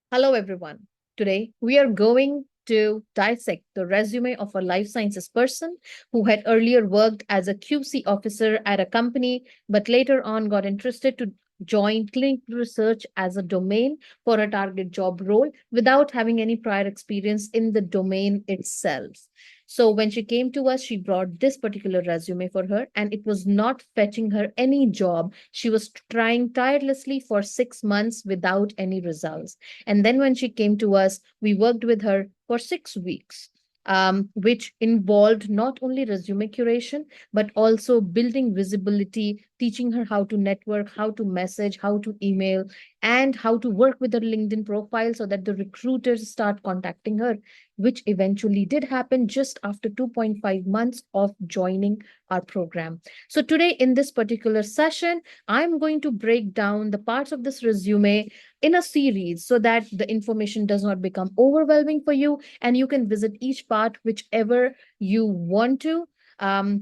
Hello, everyone. Today, we are going to dissect the resume of a life sciences person who had earlier worked as a QC officer at a company, but later on got interested to join clinical research as a domain for a target job role without having any prior experience in the domain itself. So when she came to us, she brought this particular resume for her, and it was not fetching her any job. She was trying tirelessly for 6 months without any results. And then when she came to us, we worked with her for 6 weeks, which involved not only resume curation, but also building visibility, teaching her how to network, how to message, how to email, and how to work with her LinkedIn profile so that the recruiters start contacting her, which eventually did happen just after 2.5 months of joining our program. So today in this particular session, I'm going to break down the parts of this resume in a series so that the information does not become overwhelming for you and you can visit each part whichever you want to,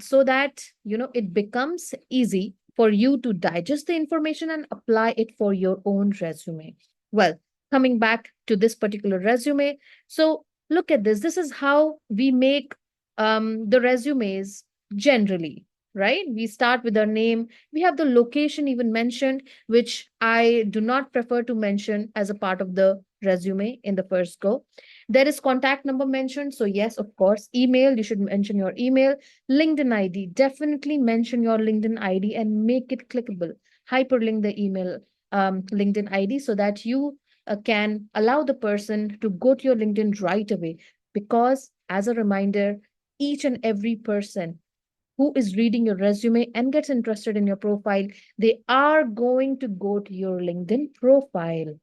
so that it becomes easy for you to digest the information and apply it for your own resume. Well, coming back to this particular resume, so look at this. This is how we make the resumes generally, right? We start with our name. We have the location even mentioned, which I do not prefer to mention as a part of the resume in the first go. There is contact number mentioned. So, yes, of course, email, you should mention your email. LinkedIn ID, definitely mention your LinkedIn ID and make it clickable. Hyperlink the email LinkedIn ID so that you can allow the person to go to your LinkedIn right away. Because, as a reminder, each and every person who is reading your resume and gets interested in your profile, they are going to go to your LinkedIn profile.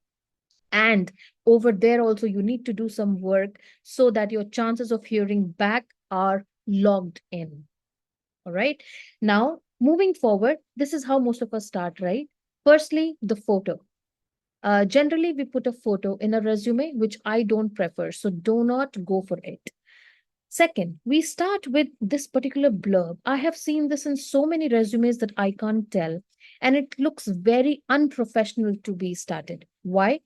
And over there, also, you need to do some work so that your chances of hearing back are logged in. All right. Now, moving forward, this is how most of us start, right? Firstly, the photo. Generally, we put a photo in a resume, which I don't prefer. So do not go for it. Second, we start with this particular blurb. I have seen this in so many resumes that I can't tell, and it looks very unprofessional to be started. Why?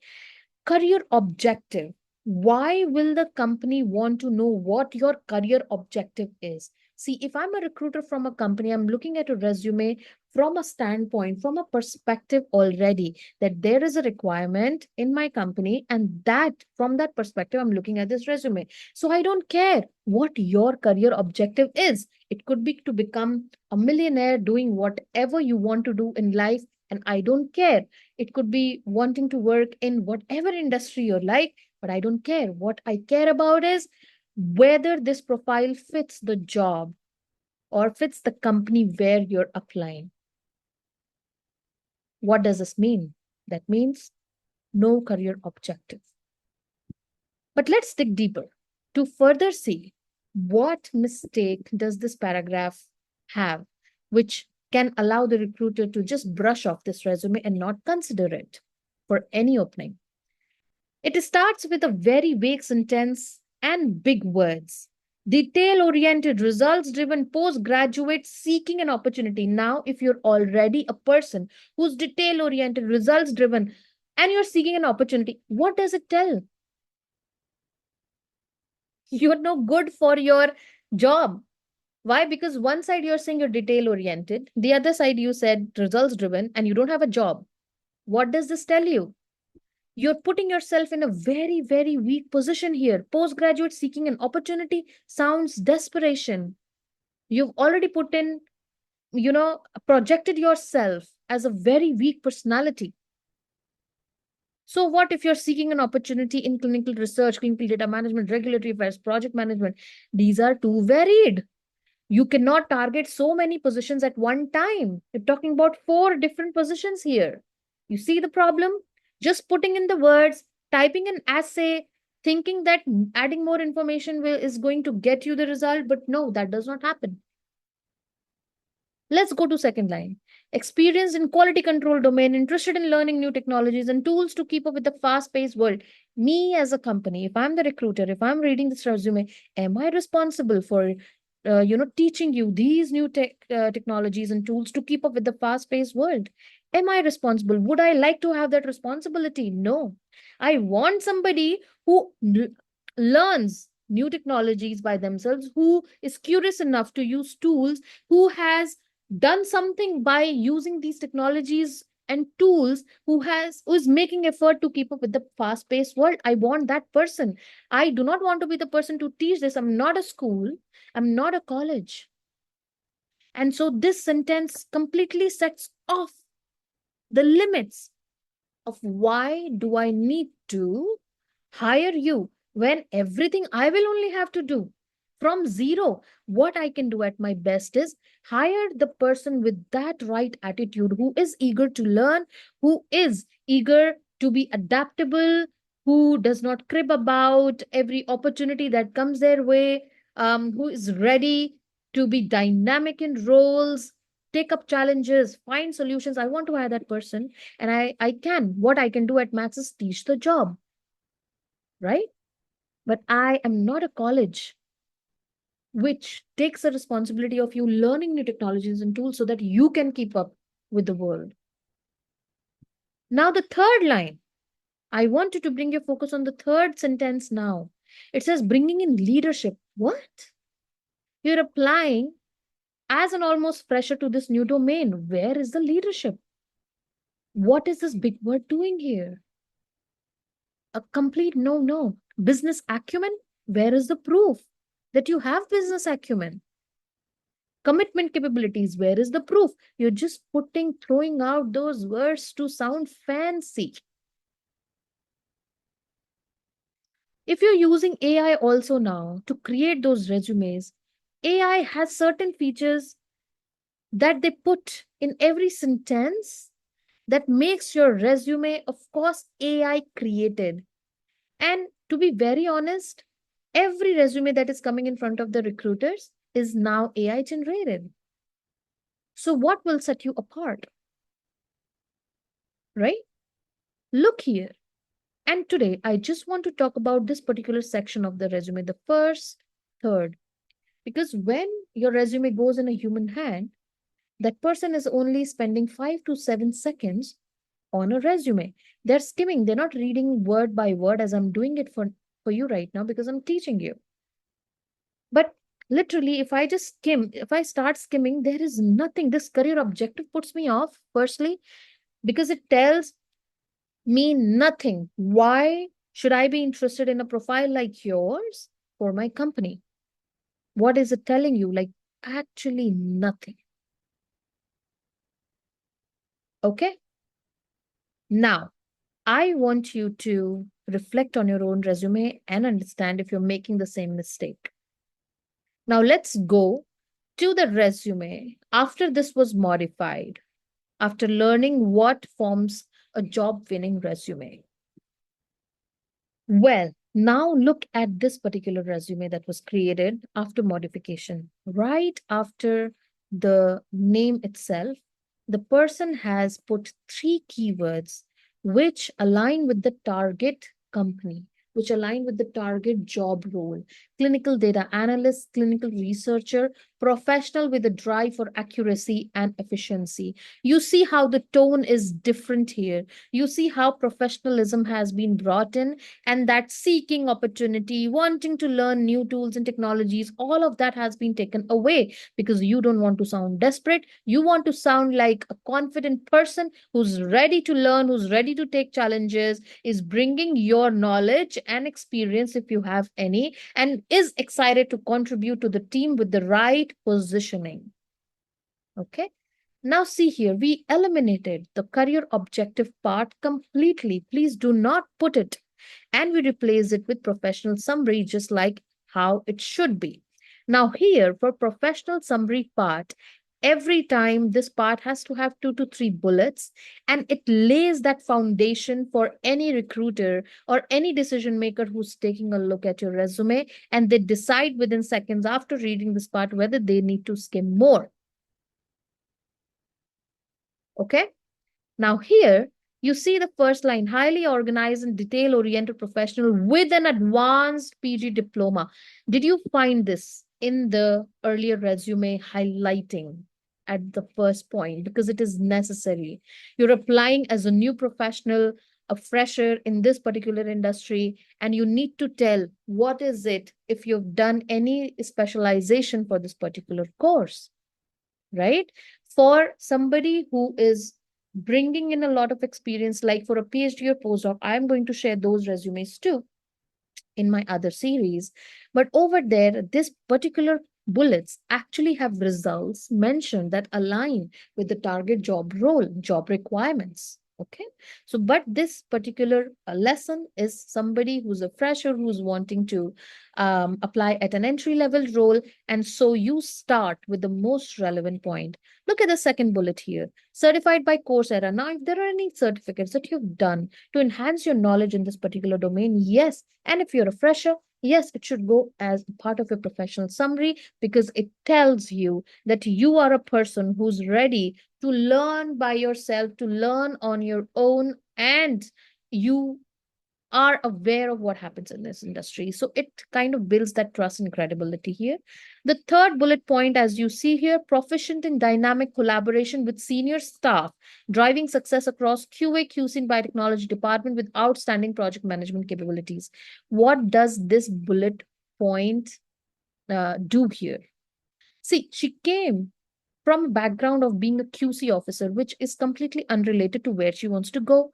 Career objective. Why will the company want to know what your career objective is? See, if I'm a recruiter from a company, I'm looking at a resume from a standpoint, from a perspective already that there is a requirement in my company, and that from that perspective, I'm looking at this resume. So I don't care what your career objective is. It could be to become a millionaire doing whatever you want to do in life, and I don't care. It could be wanting to work in whatever industry you like, but I don't care. What I care about is whether this profile fits the job or fits the company where you're applying. What does this mean? That means no career objective. But let's dig deeper to further see what mistake does this paragraph have, which can allow the recruiter to just brush off this resume and not consider it for any opening. It starts with a very vague sentence and big words. Detail oriented, results driven postgraduate seeking an opportunity. Now, if you're already a person who's detail oriented, results driven, and you're seeking an opportunity, what does it tell? You're no good for your job. Why? Because one side you're saying you're detail oriented, the other side you said results driven, and you don't have a job. What does this tell you? You're putting yourself in a very, very weak position here. Postgraduate seeking an opportunity sounds desperation. You've already put in, projected yourself as a very weak personality. So, what if you're seeking an opportunity in clinical research, clinical data management, regulatory affairs, project management? These are too varied. You cannot target so many positions at one time. You're talking about 4 different positions here. You see the problem? Just putting in the words, typing an essay, thinking that adding more information is going to get you the result, but no, that does not happen. Let's go to second line. Experienced in quality control domain, interested in learning new technologies and tools to keep up with the fast-paced world. Me as a company, if I'm the recruiter, if I'm reading this resume, am I responsible for teaching you these new technologies and tools to keep up with the fast-paced world? Am I responsible? Would I like to have that responsibility? No. I want somebody who learns new technologies by themselves, who is curious enough to use tools, who has done something by using these technologies and tools, who is making effort to keep up with the fast paced world. I want that person. I do not want to be the person to teach this. I'm not a school, I'm not a college. And so this sentence completely sets off the limits of why do I need to hire you when everything I will only have to do from zero. What I can do at my best is hire the person with that right attitude, who is eager to learn, who is eager to be adaptable, who does not crib about every opportunity that comes their way, who is ready to be dynamic in roles, take up challenges, find solutions. I want to hire that person, and I can. What I can do at max is teach the job, right? But I am not a college which takes the responsibility of you learning new technologies and tools so that you can keep up with the world. Now, the third line, I want you to bring your focus on the third sentence now. It says bringing in leadership. What? You're applying as an almost fresher to this new domain. Where is the leadership? What is this big word doing here? A complete no. Business acumen? Where is the proof that you have business acumen? Commitment capabilities, where is the proof? You're just throwing out those words to sound fancy. If you're using AI also now to create those resumes, AI has certain features that they put in every sentence that makes your resume, of course, AI created. And to be very honest, every resume that is coming in front of the recruiters is now AI generated. So, what will set you apart? Right? Look here. And today, I just want to talk about this particular section of the resume, the first third. Because when your resume goes in a human hand, that person is only spending 5 to 7 seconds on a resume. They're skimming, they're not reading word by word as I'm doing it for you right now because I'm teaching you. But literally, if I start skimming, there is nothing. This career objective puts me off, firstly, because it tells me nothing. Why should I be interested in a profile like yours for my company? What is it telling you? Like, actually, nothing. Okay. Now, I want you to reflect on your own resume and understand if you're making the same mistake. Now, let's go to the resume after this was modified, after learning what forms a job winning resume. Well, now look at this particular resume that was created after modification. Right after the name itself, the person has put 3 keywords which align with the target company, which align with the target job role: clinical data analyst, clinical researcher, professional with a drive for accuracy and efficiency. You see how the tone is different here. You see how professionalism has been brought in, and that seeking opportunity, wanting to learn new tools and technologies, all of that has been taken away because you don't want to sound desperate. You want to sound like a confident person who's ready to learn, who's ready to take challenges, is bringing your knowledge and experience, if you have any, and is excited to contribute to the team with the right positioning. Okay. Now, see here, we eliminated the career objective part completely. Please do not put it, and we replace it with professional summary, just like how it should be. Now, here for professional summary part, every time this part has to have 2 to 3 bullets, and it lays that foundation for any recruiter or any decision maker who's taking a look at your resume, and they decide within seconds after reading this part whether they need to skim more. Okay. Now, here you see the first line: highly organized and detail oriented professional with an advanced PG diploma. Did you find this in the earlier resume highlighting? at the first point because it is necessary. You're applying as a new professional, a fresher in this particular industry, and you need to tell what is it if you've done any specialization for this particular course, right? For somebody who is bringing in a lot of experience, like for a PhD or postdoc, I'm going to share those resumes too in my other series. But over there, this particular bullets actually have results mentioned that align with the target job role, job requirements. Okay. So, but this particular lesson is somebody who's a fresher who's wanting to apply at an entry level role. And so you start with the most relevant point. Look at the second bullet here, certified by Coursera. Now, if there are any certificates that you've done to enhance your knowledge in this particular domain, yes. And if you're a fresher, yes, it should go as part of your professional summary because it tells you that you are a person who's ready to learn by yourself, to learn on your own, and you are aware of what happens in this industry. So it kind of builds that trust and credibility here. The third bullet point, as you see here, proficient in dynamic collaboration with senior staff, driving success across QA, QC, and biotechnology department with outstanding project management capabilities. What does this bullet point do here? See, she came from a background of being a QC officer, which is completely unrelated to where she wants to go.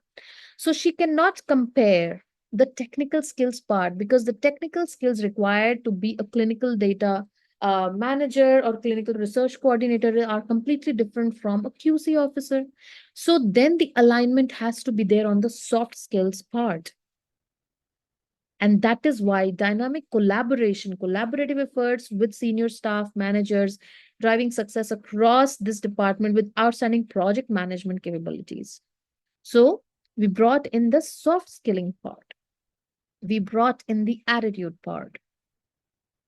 So she cannot compare the technical skills part because the technical skills required to be a clinical data manager or clinical research coordinator are completely different from a QC officer. So then the alignment has to be there on the soft skills part. And that is why dynamic collaboration, collaborative efforts with senior staff, managers, driving success across this department with outstanding project management capabilities. So we brought in the soft skilling part. We brought in the attitude part,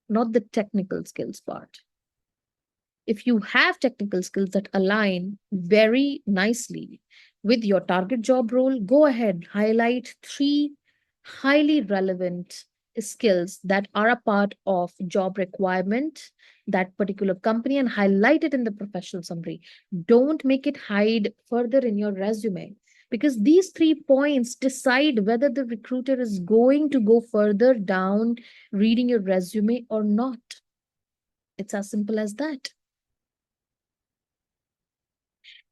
not the technical skills part. If you have technical skills that align very nicely with your target job role, go ahead, highlight 3 highly relevant skills that are a part of job requirement, that particular company, and highlight it in the professional summary. Don't make it hide further in your resume because these 3 points decide whether the recruiter is going to go further down reading your resume or not. It's as simple as that.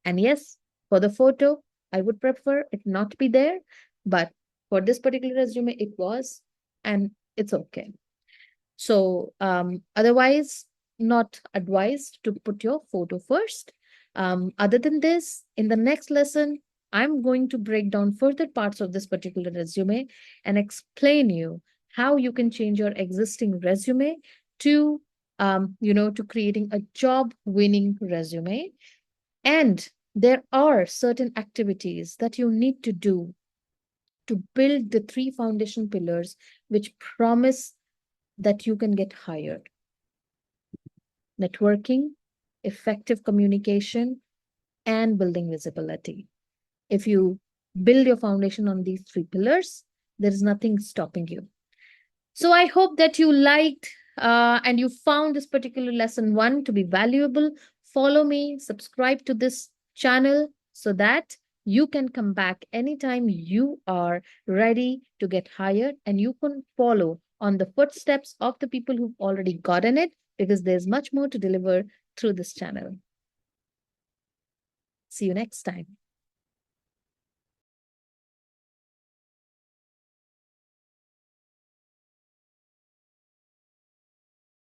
And yes, for the photo, I would prefer it not be there, but for this particular resume, it was, and it's okay. So otherwise, not advised to put your photo first. Other than this, in the next lesson, I'm going to break down further parts of this particular resume and explain you how you can change your existing resume to, to creating a job-winning resume. And there are certain activities that you need to do to build the 3 foundation pillars which promise that you can get hired: networking, effective communication, and building visibility. If you build your foundation on these 3 pillars, there is nothing stopping you. So I hope that you liked and you found this particular lesson 1 to be valuable. Follow me, subscribe to this channel so that you can come back anytime you are ready to get hired and you can follow on the footsteps of the people who've already gotten it because there's much more to deliver through this channel. See you next time.